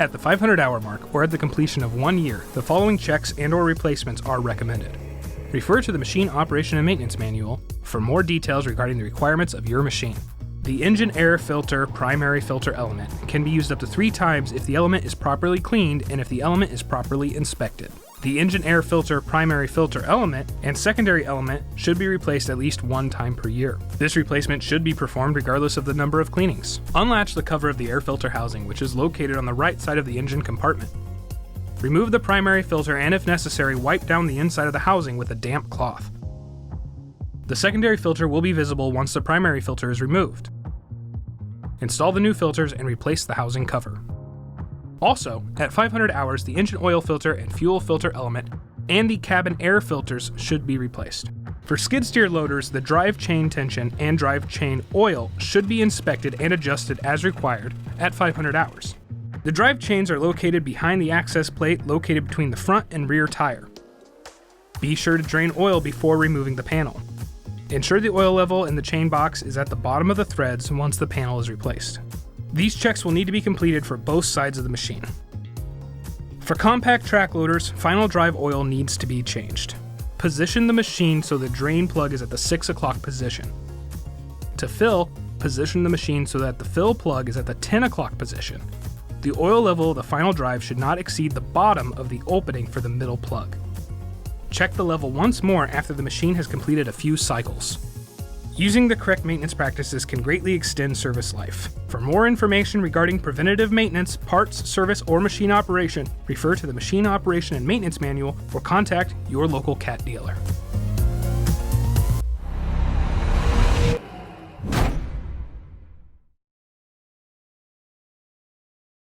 At the 500-hour mark or at the completion of 1 year, the following checks and/or replacements are recommended. Refer to the Machine Operation and Maintenance Manual for more details regarding the requirements of your machine. The engine air filter primary filter element can be used up to 3 times if the element is properly cleaned and if the element is properly inspected. The engine air filter primary filter element and secondary element should be replaced at least 1 time per year. This replacement should be performed regardless of the number of cleanings. Unlatch the cover of the air filter housing, which is located on the right side of the engine compartment. Remove the primary filter and, if necessary, wipe down the inside of the housing with a damp cloth. The secondary filter will be visible once the primary filter is removed. Install the new filters and replace the housing cover. Also, at 500 hours, the engine oil filter and fuel filter element and the cabin air filters should be replaced. For skid steer loaders, the drive chain tension and drive chain oil should be inspected and adjusted as required at 500 hours. The drive chains are located behind the access plate located between the front and rear tire. Be sure to drain oil before removing the panel. Ensure the oil level in the chain box is at the bottom of the threads once the panel is replaced. These checks will need to be completed for both sides of the machine. For compact track loaders, final drive oil needs to be changed. Position the machine so the drain plug is at the 6 o'clock position. To fill, position the machine so that the fill plug is at the 10 o'clock position. The oil level of the final drive should not exceed the bottom of the opening for the middle plug. Check the level once more after the machine has completed a few cycles. Using the correct maintenance practices can greatly extend service life. For more information regarding preventative maintenance, parts, service, or machine operation, refer to the Machine Operation and Maintenance Manual or contact your local CAT dealer.